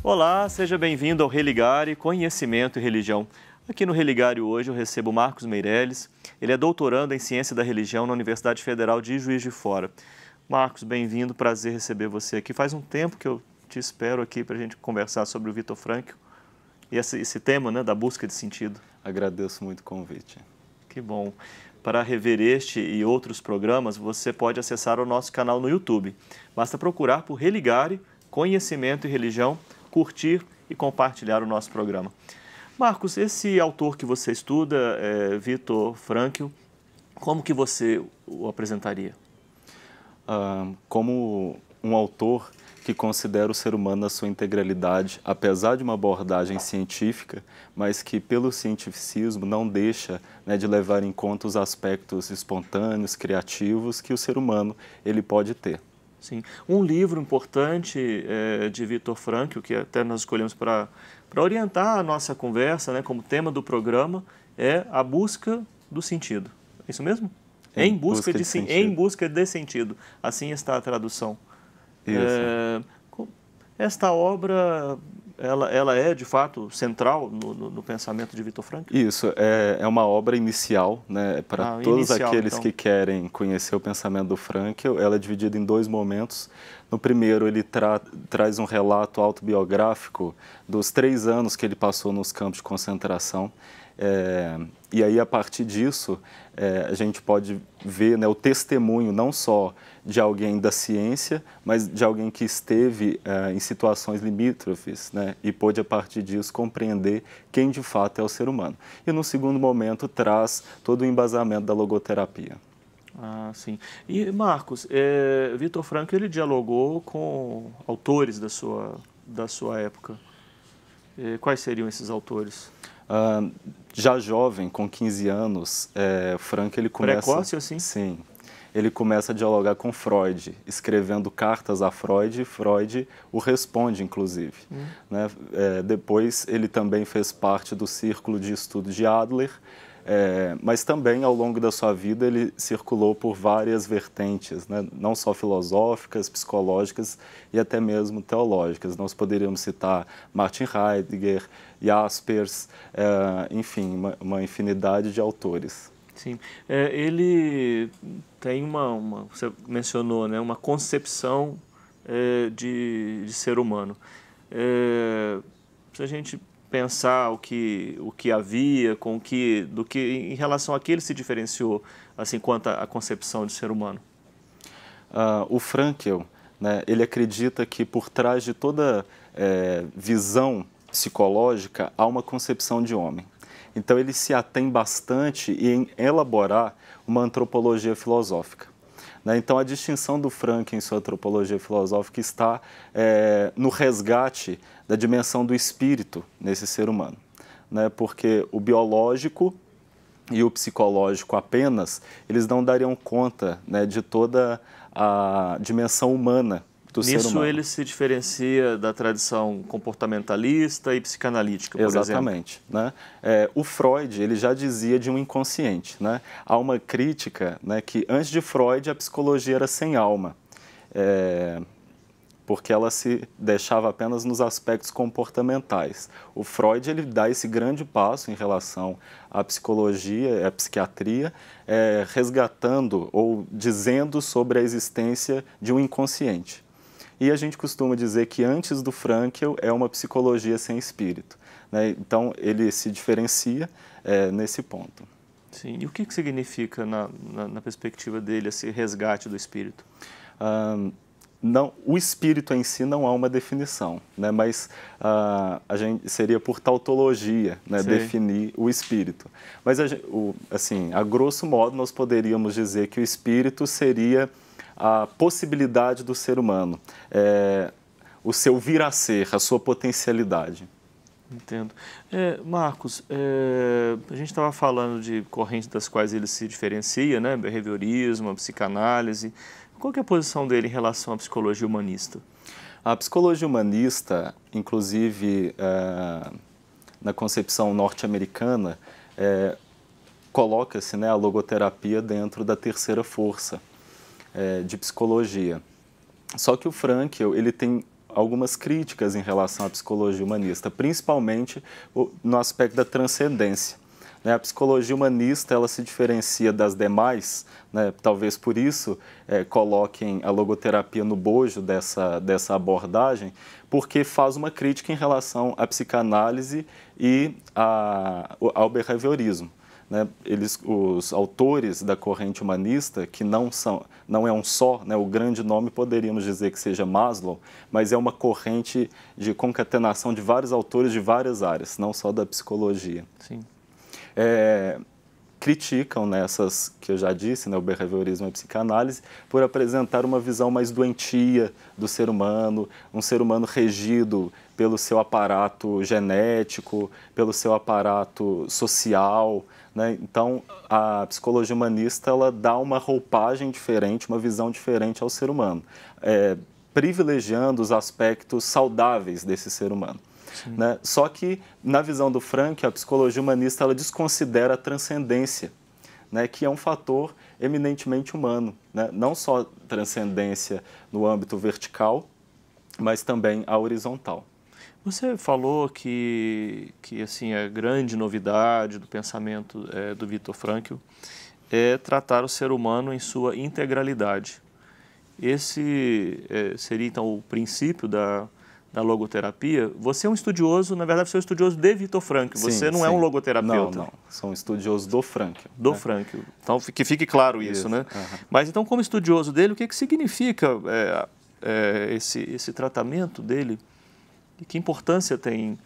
Olá, seja bem-vindo ao Religare, Conhecimento e Religião. Aqui no Religare hoje eu recebo o Marcos Meirelles. Ele é doutorando em Ciência da Religião na Universidade Federal de Juiz de Fora. Marcos, bem-vindo, prazer receber você aqui. Faz um tempo que eu te espero aqui para a gente conversar sobre o Viktor Frankl e esse tema, né, da busca de sentido. Agradeço muito o convite. Que bom. Para rever este e outros programas, você pode acessar o nosso canal no YouTube. Basta procurar por Religare, Conhecimento e Religião, curtir e compartilhar o nosso programa. Marcos, esse autor que você estuda, Viktor Frankl, como que você o apresentaria? Como um autor que considera o ser humano na sua integralidade, apesar de uma abordagem científica, mas que pelo cientificismo não deixa, né, de levar em conta os aspectos espontâneos, criativos que o ser humano ele pode ter. Sim. Um livro importante de Viktor Frankl, que até nós escolhemos para orientar a nossa conversa, né, como tema do programa, é A Busca do Sentido. É isso mesmo? Em busca de sentido. Assim está a tradução. Isso. Esta obra, ela é, de fato, central no pensamento de Viktor Frankl? Isso, é uma obra inicial, né, para todos aqueles que querem conhecer o pensamento do Frankl. Ela é dividida em dois momentos. No primeiro, ele traz um relato autobiográfico dos 3 anos que ele passou nos campos de concentração. E aí, a partir disso, a gente pode ver, né, o testemunho não só de alguém da ciência, mas de alguém que esteve em situações limítrofes, né, e pôde, a partir disso, compreender quem de fato é o ser humano. E, no segundo momento, traz todo o embasamento da logoterapia. Ah, sim. E, Marcos, Viktor Frankl, ele dialogou com autores da sua época. Quais seriam esses autores? Já jovem, com 15 anos, Frankl ele começa... Precoce, assim? Sim. Ele começa a dialogar com Freud, escrevendo cartas a Freud, e Freud o responde, inclusive. Né? Depois, ele também fez parte do círculo de estudos de Adler, mas também, ao longo da sua vida, ele circulou por várias vertentes, né? Não só filosóficas, psicológicas e até mesmo teológicas. Nós poderíamos citar Martin Heidegger, Jaspers, enfim, uma infinidade de autores. Sim. Ele tem você mencionou, né, uma concepção de ser humano. Se a gente pensar o que havia, em relação a que ele se diferenciou, assim, quanto à concepção de ser humano? O Frankl, né, ele acredita que por trás de toda visão psicológica há uma concepção de homem. Então ele se atém bastante em elaborar uma antropologia filosófica. Então a distinção do Frankl em sua antropologia filosófica está no resgate da dimensão do espírito nesse ser humano. Porque o biológico e o psicológico apenas, eles não dariam conta, né, de toda a dimensão humana do ser humano. Nisso ele se diferencia da tradição comportamentalista e psicanalítica, por exemplo. Exatamente. Né? O Freud ele já dizia de um inconsciente. Né? Há uma crítica, né, que antes de Freud a psicologia era sem alma, porque ela se deixava apenas nos aspectos comportamentais. O Freud ele dá esse grande passo em relação à psicologia, à psiquiatria, resgatando ou dizendo sobre a existência de um inconsciente. E a gente costuma dizer que antes do Frankl é uma psicologia sem espírito. Né? Então, ele se diferencia nesse ponto. Sim. E o que significa, na perspectiva dele, esse resgate do espírito? Não, o espírito em si não há uma definição, né? Mas a gente seria por tautologia, né, definir o espírito. Mas, assim, a grosso modo, nós poderíamos dizer que o espírito seria a possibilidade do ser humano, o seu vir a ser, a sua potencialidade. Entendo. Marcos, a gente estava falando de correntes das quais ele se diferencia, né? Behaviorismo, a psicanálise. Qual que é a posição dele em relação à psicologia humanista? A psicologia humanista, inclusive na concepção norte-americana, coloca-se, né, a logoterapia dentro da terceira força de psicologia. Só que o Frankl ele tem algumas críticas em relação à psicologia humanista, principalmente no aspecto da transcendência. A psicologia humanista ela se diferencia das demais, né? Talvez por isso coloquem a logoterapia no bojo dessa abordagem, porque faz uma crítica em relação à psicanálise e ao behaviorismo. Né? Os autores da corrente humanista, que não é um só, né? O grande nome poderíamos dizer que seja Maslow, mas é uma corrente de concatenação de vários autores de várias áreas, não só da psicologia. Sim. Criticam nessas que eu já disse, né, o behaviorismo e a psicanálise, por apresentar uma visão mais doentia do ser humano, um ser humano regido pelo seu aparato genético, pelo seu aparato social, né? Então, a psicologia humanista ela dá uma roupagem diferente, uma visão diferente ao ser humano, privilegiando os aspectos saudáveis desse ser humano. Né? Só que, na visão do Frankl, a psicologia humanista ela desconsidera a transcendência, né? Que é um fator eminentemente humano, né? Não só transcendência no âmbito vertical, mas também a horizontal. Você falou que assim, a grande novidade do pensamento do Viktor Frankl é tratar o ser humano em sua integralidade. Esse seria, então, o princípio da logoterapia. Você é um estudioso, na verdade, você é um estudioso de Viktor Frankl, você não é um logoterapeuta. Não, sou um estudioso do Frankl. Do Frankl. Então, que fique claro isso, né? Uhum. Mas, então, como estudioso dele, o que significa esse tratamento dele? E que importância tem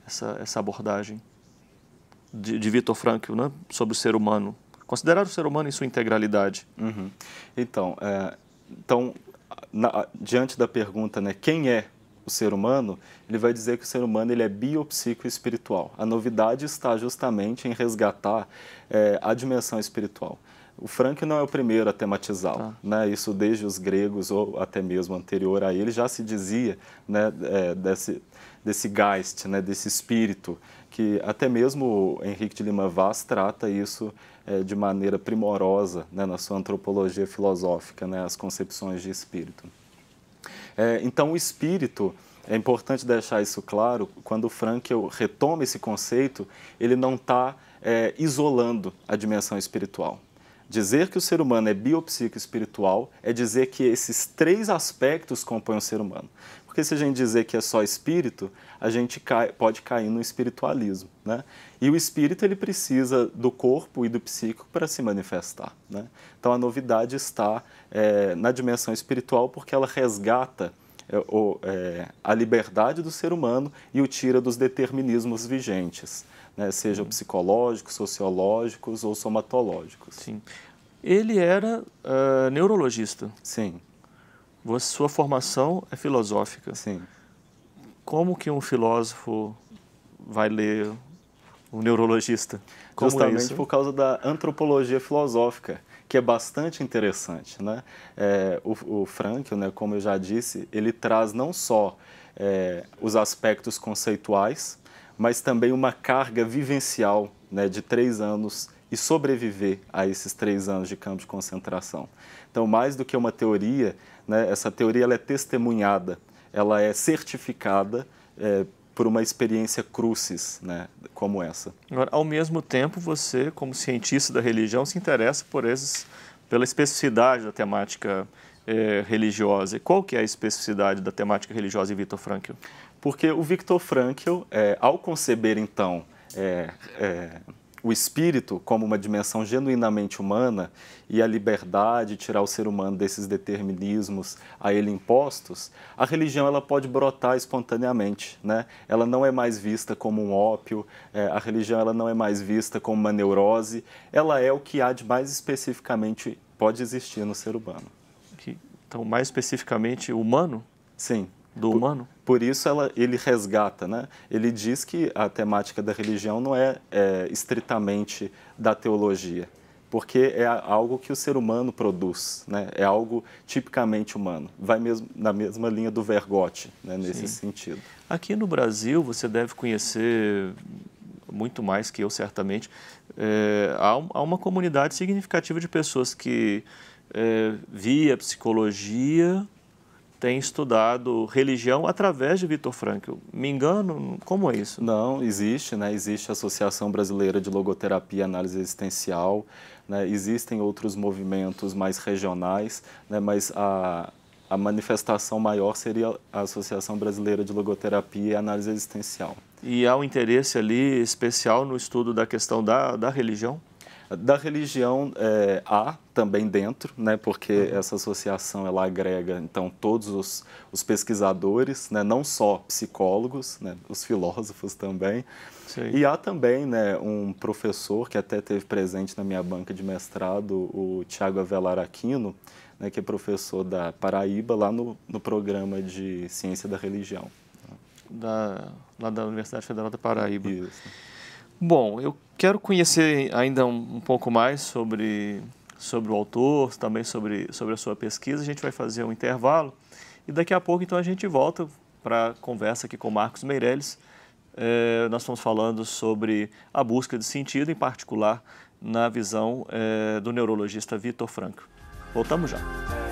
essa abordagem de Viktor Frankl, né, sobre o ser humano? Considerar o ser humano em sua integralidade. Uhum. Então, diante da pergunta, né, quem é o ser humano, ele vai dizer que o ser humano ele é biopsicoespiritual. A novidade está justamente em resgatar a dimensão espiritual. O Frankl não é o primeiro a tematizá-lo, né? Isso desde os gregos ou até mesmo anterior a ele já se dizia, né, desse Geist, né, desse espírito, que até mesmo Henrique de Lima Vaz trata isso de maneira primorosa, né, na sua antropologia filosófica, né, as concepções de espírito. Então, o espírito, é importante deixar isso claro, quando o Frankl retoma esse conceito, ele não está isolando a dimensão espiritual. Dizer que o ser humano é biopsicoespiritual é dizer que esses três aspectos compõem o ser humano. Porque se a gente dizer que é só espírito, a gente pode cair no espiritualismo, né? E o espírito ele precisa do corpo e do psíquico para se manifestar, né? Então a novidade está na dimensão espiritual porque ela resgata a liberdade do ser humano e o tira dos determinismos vigentes, né? Sejam psicológicos, sociológicos ou somatológicos. Sim. Ele era neurologista. Sim. Sua formação é filosófica. Sim. Como que um filósofo vai ler um neurologista? Como Justamente por causa da antropologia filosófica, que é bastante interessante, né? O Frankl, né, como eu já disse, ele traz não só os aspectos conceituais, mas também uma carga vivencial, né, de 3 anos e sobreviver a esses 3 anos de campo de concentração. Então, mais do que uma teoria, né, essa teoria ela é testemunhada, ela é certificada por uma experiência crucis, né, como essa. Agora, ao mesmo tempo, você, como cientista da religião, se interessa pela especificidade da temática religiosa. E qual que é a especificidade da temática religiosa em Viktor Frankl? Porque o Viktor Frankl, ao conceber, então, o espírito como uma dimensão genuinamente humana e a liberdade, tirar o ser humano desses determinismos a ele impostos, a religião ela pode brotar espontaneamente, né? Ela não é mais vista como um ópio, a religião ela não é mais vista como uma neurose, ela é o que há de mais especificamente pode existir no ser humano. Então, mais especificamente, humano? Sim. Do humano? Por isso ele resgata, né? Ele diz que a temática da religião não é estritamente da teologia, porque é algo que o ser humano produz, né? É algo tipicamente humano. Vai mesmo na mesma linha do Vergote, né? Nesse sentido. Aqui no Brasil, você deve conhecer muito mais que eu, certamente. Há uma comunidade significativa de pessoas que via psicologia tem estudado religião através de Viktor Frankl. Me engano? Como é isso? Não, existe, né? Existe a Associação Brasileira de Logoterapia e Análise Existencial, né? Existem outros movimentos mais regionais, né? Mas a manifestação maior seria a Associação Brasileira de Logoterapia e Análise Existencial. E há um interesse ali especial no estudo da questão da religião? Da religião há também dentro, né, porque essa associação ela agrega então todos os pesquisadores, né, não só psicólogos, né, os filósofos também. Sim. E há também, né, um professor que até esteve presente na minha banca de mestrado, o Tiago Avelar Aquino, né, que é professor da Paraíba, lá no programa de Ciência da Religião. Lá da Universidade Federal da Paraíba. Isso. Bom, eu quero conhecer ainda um pouco mais sobre o autor, também sobre a sua pesquisa. A gente vai fazer um intervalo e daqui a pouco então a gente volta para a conversa aqui com o Marcos Meirelles. Nós estamos falando sobre a busca de sentido, em particular na visão do neurologista Viktor Frankl. Voltamos já.